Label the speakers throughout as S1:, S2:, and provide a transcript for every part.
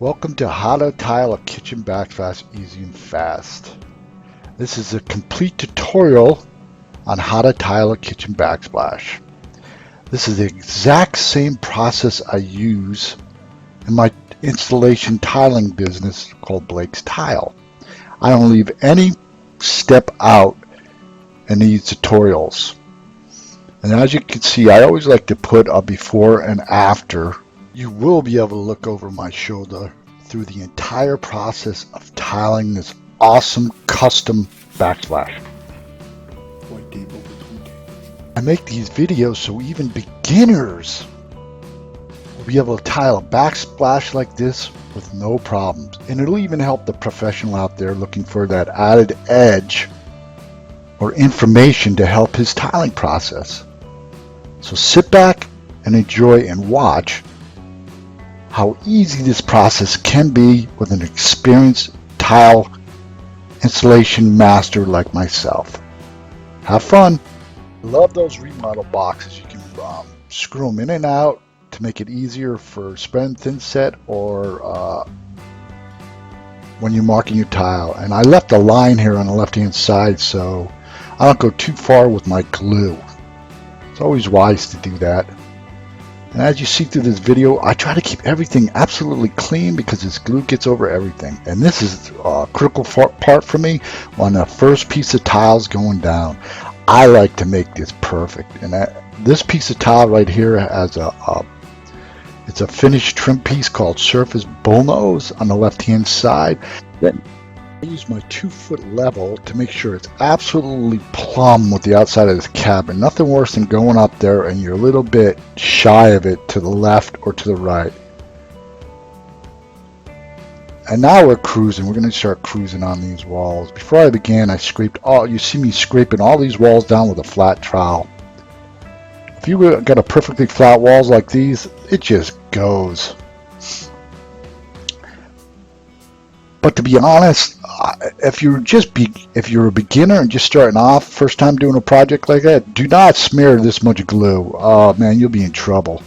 S1: Welcome to How to Tile a Kitchen Backsplash Easy and Fast. This is a complete tutorial on how to tile a kitchen backsplash. This is the exact same process I use in my installation tiling business called Blake's Tile. I don't leave any step out in these tutorials. And as you can see, I always like to put a before and after. You will be able to look over my shoulder through the entire process of tiling this awesome custom backsplash. I make these videos so even beginners will be able to tile a backsplash like this with no problems. And it'll even help the professional out there looking for that added edge or information to help his tiling process. So sit back and enjoy and watch how easy this process can be with an experienced tile installation master like myself. Have fun. Love those remodel boxes. You can screw them in and out to make it easier for spreading Thinset or when you're marking your tile. And I left a line here on the left hand side so I don't go too far with my glue. It's always wise to do that. And as you see through this video, I try to keep everything absolutely clean because this glue gets over everything. And this is a critical part for me on the first piece of tiles going down. I like to make this perfect. And this piece of tile right here has it's a finished trim piece called Surface Bullnose on the left hand side. Then I use my 2-foot level to make sure it's absolutely plumb with the outside of this cabin. Nothing worse than going up there and you're a little bit shy of it to the left or to the right. And now we're cruising. We're going to start cruising on these walls. Before I began, I scraped you see me scraping all these walls down with a flat trowel. If you got a perfectly flat walls like these, it just goes. But to be honest, if you're a beginner and just starting off, first time doing a project like that, do not smear this much glue. Oh man, you'll be in trouble.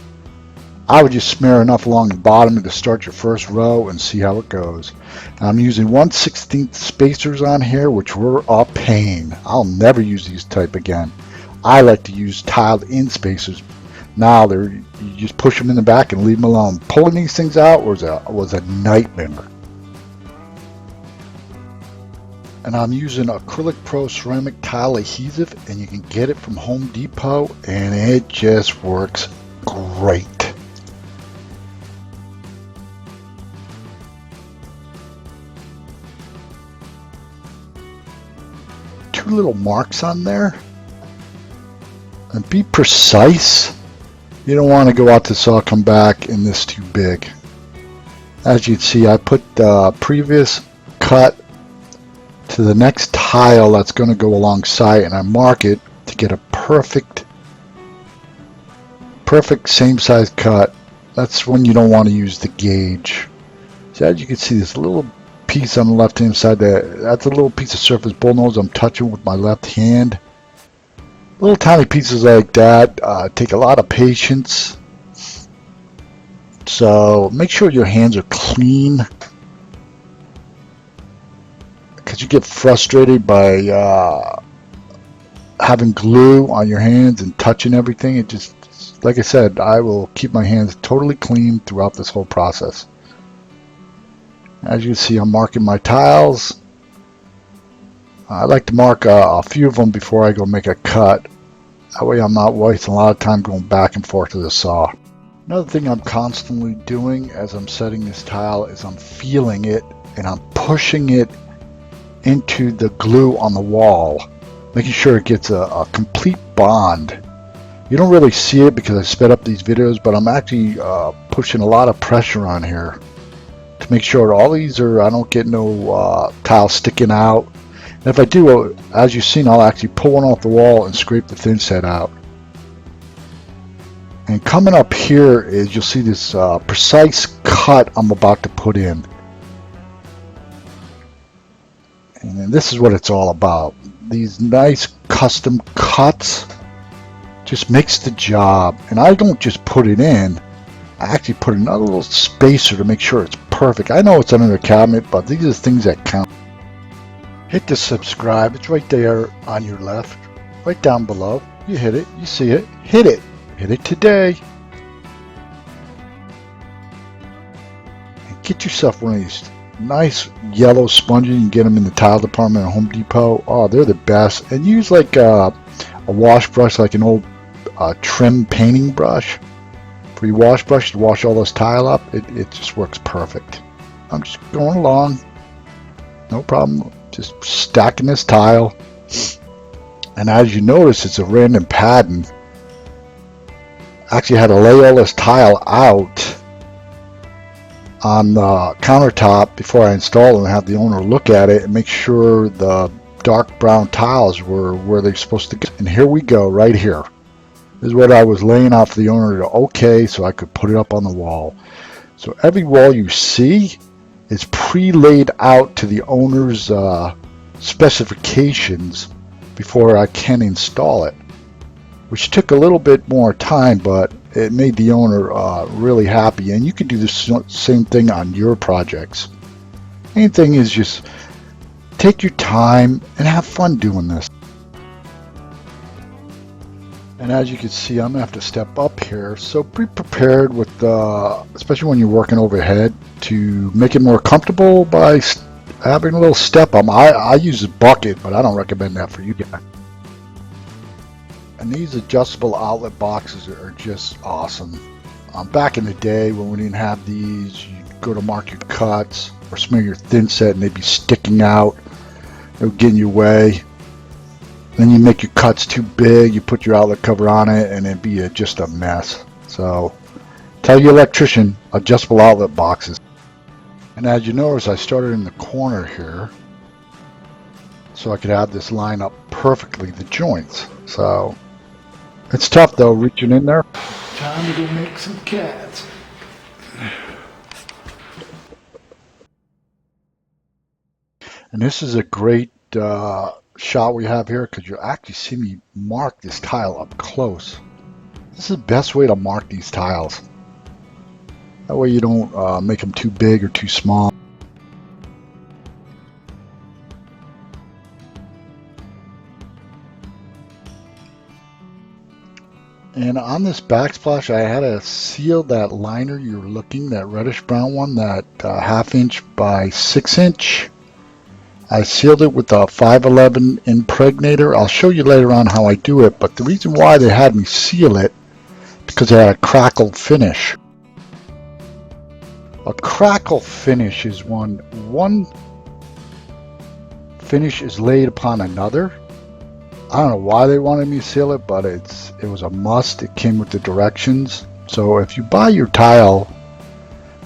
S1: I would just smear enough along the bottom to start your first row and see how it goes. I'm using 1/16 spacers on here, which were a pain. I'll never use these type again. I like to use tiled in spacers. Now you just push them in the back and leave them alone. Pulling these things out was a nightmare. And I'm using Acrylic Pro ceramic tile adhesive, and you can get it from Home Depot, and it just works great. Two little marks on there, and be precise. You don't want to go out to saw come back and this too big. As you can see, I put the previous cut to the next tile that's going to go alongside, and I mark it to get a perfect same size cut. That's when you don't want to use the gauge. So as you can see, this little piece on the left hand side that's a little piece of surface bullnose I'm touching with my left hand. Little tiny pieces like that take a lot of patience, so make sure your hands are clean, because you get frustrated by having glue on your hands and touching everything. It just, like I said, I will keep my hands totally clean throughout this whole process. As you can see, I'm marking my tiles. I like to mark a few of them before I go make a cut. That way I'm not wasting a lot of time going back and forth to the saw. Another thing I'm constantly doing as I'm setting this tile is I'm feeling it and I'm pushing it into the glue on the wall, making sure it gets a complete bond. You don't really see it because I sped up these videos, but I'm actually pushing a lot of pressure on here to make sure all these I don't get no tile sticking out. And if I do, as you've seen, I'll actually pull one off the wall and scrape the Thinset out. And coming up here is, you'll see this precise cut I'm about to put in. And this is what it's all about. These nice custom cuts just makes the job. And I don't just put it in, I actually put another little spacer to make sure it's perfect. I know it's under the cabinet, but these are the things that count. Hit the subscribe. It's right there on your left, right down below. You hit it, you see it, hit it. Hit it today. And get yourself one of these nice yellow sponges. You can get them in the tile department at Home Depot. Oh, they're the best. And use like a wash brush, like an old trim painting brush for your wash brush to wash all this tile up. It just works perfect. I'm just going along, no problem, just stacking this tile. And as you notice, it's a random pattern. Actually, I had to lay all this tile out on the countertop before I installed it and have the owner look at it and make sure the dark brown tiles were where they're supposed to go. And here we go, right here. This is what I was laying out for the owner to okay, so I could put it up on the wall. So every wall you see is pre-laid out to the owner's specifications before I can install it, which took a little bit more time, but it made the owner really happy. And you can do the same thing on your projects. Main thing is just take your time and have fun doing this. And as you can see, I'm gonna have to step up here, so be prepared with especially when you're working overhead, to make it more comfortable by having a little step up. I use a bucket, but I don't recommend that for you guys. And these adjustable outlet boxes are just awesome. Back in the day when we didn't have these, you'd go to mark your cuts or smear your Thinset and they'd be sticking out. They would get in your way. Then you make your cuts too big, you put your outlet cover on it, and it'd be just a mess. So tell your electrician, adjustable outlet boxes. And as you notice, I started in the corner here so I could have this line up perfectly, the joints. So it's tough though, reaching in there. Time to go make some cats. And this is a great shot we have here because you'll actually see me mark this tile up close. This is the best way to mark these tiles. That way you don't make them too big or too small. And on this backsplash, I had to seal that liner you're looking, that reddish brown one, that 1/2 inch by 6 inch. I sealed it with a 511 impregnator. I'll show you later on how I do it, but the reason why they had me seal it, because it had a crackle finish. A crackle finish is when one finish is laid upon another. I don't know why they wanted me to seal it, but it was a must. It came with the directions. So if you buy your tile,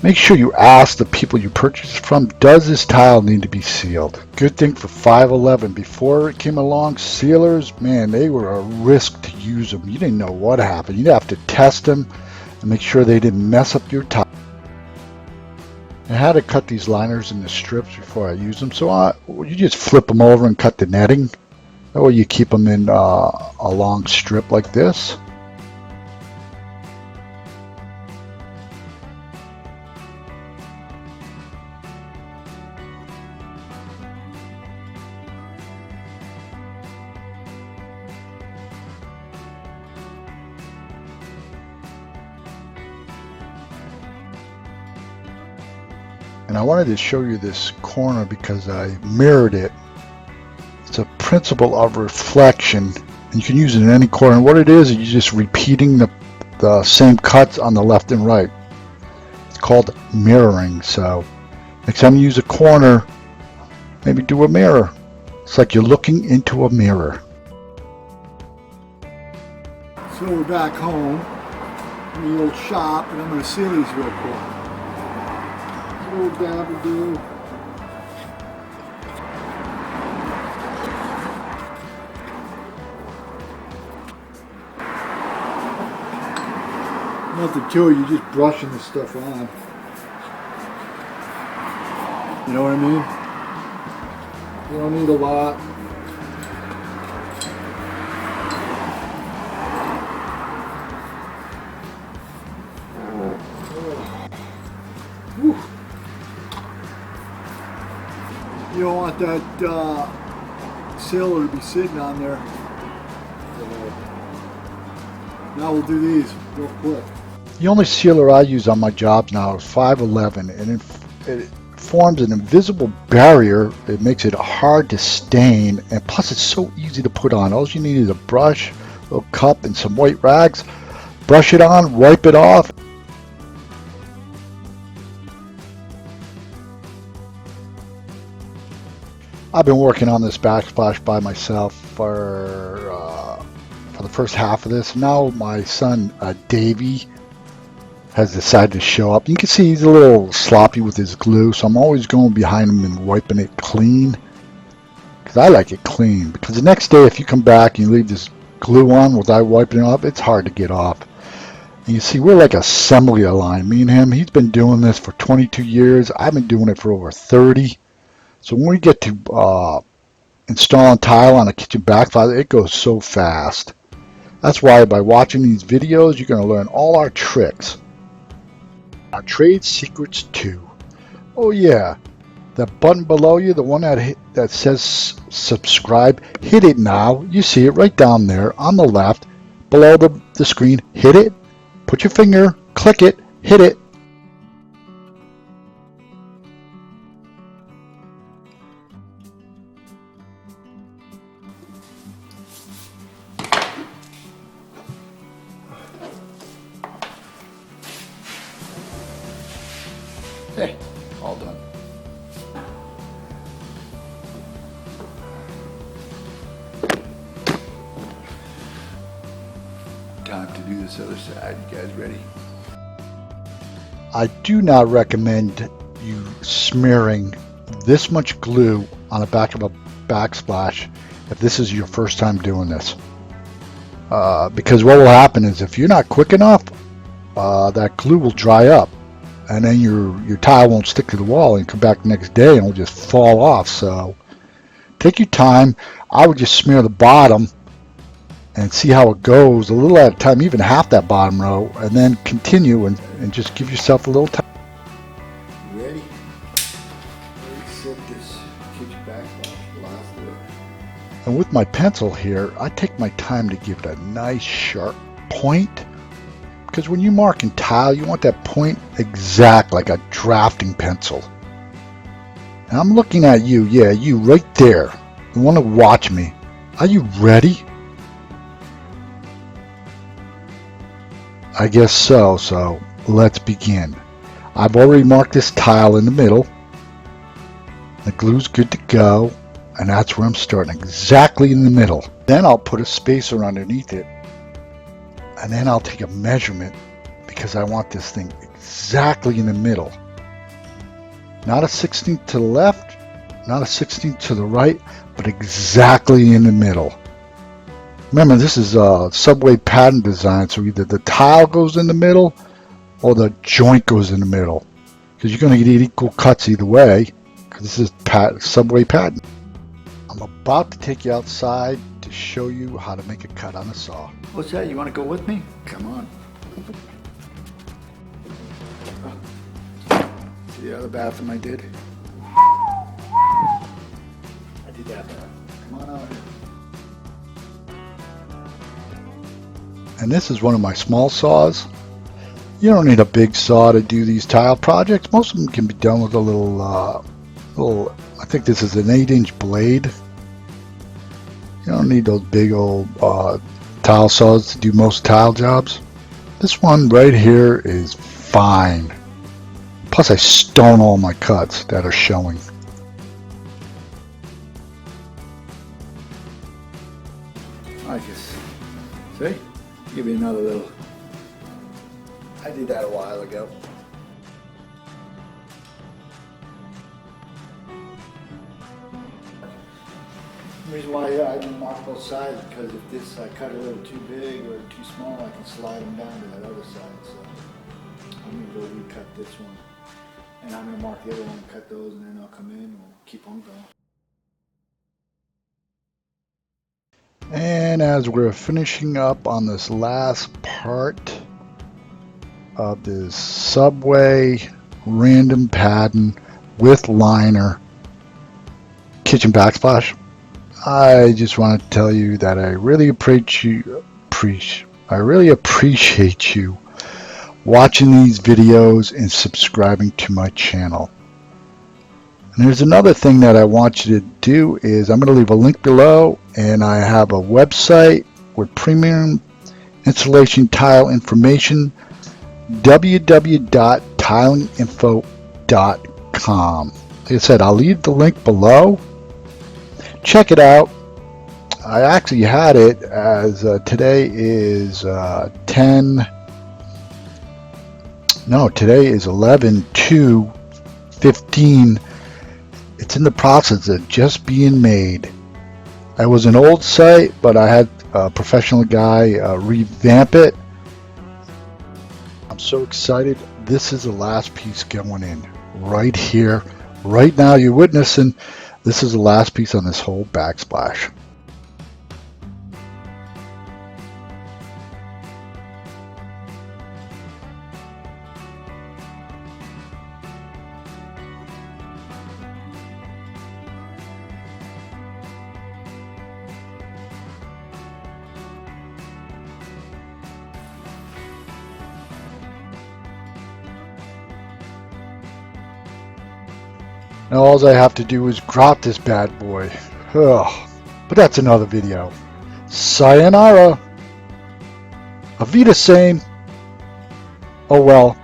S1: make sure you ask the people you purchase from, does this tile need to be sealed? Good thing for 511. Before it came along, sealers, man, they were a risk to use them. You didn't know what happened. You'd have to test them and make sure they didn't mess up your tile. I had to cut these liners into strips before I use them. So you just flip them over and cut the netting. That way you keep them in a long strip like this. And I wanted to show you this corner because I mirrored it. It's a principle of reflection, and you can use it in any corner. And what it is you're just repeating the same cuts on the left and right. It's called mirroring. So next time you use a corner, maybe do a mirror. It's like you're looking into a mirror.
S2: So we're back home in the old shop, and I'm going to seal these real quick. Little dab to do. Nothing to it, you're just brushing this stuff on. You know what I mean? You don't need a lot. You don't want that sealer to be sitting on there. So, now we'll do these real quick.
S1: The only sealer I use on my jobs now is 511, and it forms an invisible barrier. It makes it hard to stain, and plus it's so easy to put on. All you need is a brush, a little cup, and some white rags. Brush it on, wipe it off. I've been working on this backsplash by myself for the first half of this. Now my son Davey has decided to show up. You can see he's a little sloppy with his glue, so I'm always going behind him and wiping it clean, because I like it clean. Because the next day, if you come back and you leave this glue on without wiping it off, it's hard to get off. And you see, we're like assembly line. Me and him, he's been doing this for 22 years. I've been doing it for over 30. So when we get to installing tile on a kitchen backsplash, it goes so fast. That's why by watching these videos, you're going to learn all our tricks. Our trade secrets too. Oh yeah, that button below you, the one that says subscribe, hit it now. You see it right down there on the left, below the screen. Hit it, put your finger, click it, hit it. Hey, all done. Time to do this other side. You guys ready? I do not recommend you smearing this much glue on the back of a backsplash if this is your first time doing this. Because what will happen is if you're not quick enough, that glue will dry up. And then your tile won't stick to the wall, and come back the next day and it'll just fall off. So take your time. I would just smear the bottom and see how it goes a little at a time, even half that bottom row, and then continue and just give yourself a little time. You ready? Let's set this kitchen backsplash last bit. And with my pencil here, I take my time to give it a nice sharp point. Because when you mark in tile, you want that point exact, like a drafting pencil. And I'm looking at you, yeah, you right there. You want to watch me. Are you ready? I guess so, so let's begin. I've already marked this tile in the middle. The glue's good to go, and that's where I'm starting, exactly in the middle. Then I'll put a spacer underneath it. And then I'll take a measurement because I want this thing exactly in the middle. Not a 16th to the left, not a 16th to the right, but exactly in the middle. Remember, this is a subway pattern design, so either the tile goes in the middle or the joint goes in the middle. Because you're going to get equal cuts either way, because this is subway pattern. I'm about to take you outside to show you how to make a cut on a saw. What's that? You want to go with me? Come on. See the other bathroom I did? I did that. Come on out here. And this is one of my small saws. You don't need a big saw to do these tile projects. Most of them can be done with a little, I think this is an 8-inch blade. You don't need those big old tile saws to do most tile jobs. This one right here is fine. Plus I stone all my cuts that are showing. I guess. See? Give you another little. I did that a while ago. The reason why I didn't mark both sides because if this I cut a little too big or too small, I can slide them down to that other side. So I'm gonna go recut this one, and I'm gonna mark the other one, cut those, and then I'll come in and we'll keep on going. And as we're finishing up on this last part of this subway random pattern with liner, Kitchen Backsplash. I just want to tell you that I really appreciate you watching these videos and subscribing to my channel. And there's another thing that I want you to do is I'm going to leave a link below, and I have a website with premium installation tile information, www.tileinfo.com. Like I said, I'll leave the link below. Check it out. I actually had it as today is today is 11/2/15. It's in the process of just being made. It was an old site, but I had a professional guy revamp it. I'm so excited. This is the last piece going in right here, right now. You're witnessing. This is the last piece on this whole backsplash. Now all I have to do is grot this bad boy. Ugh. But that's another video. Sayonara. Avita same. Oh well.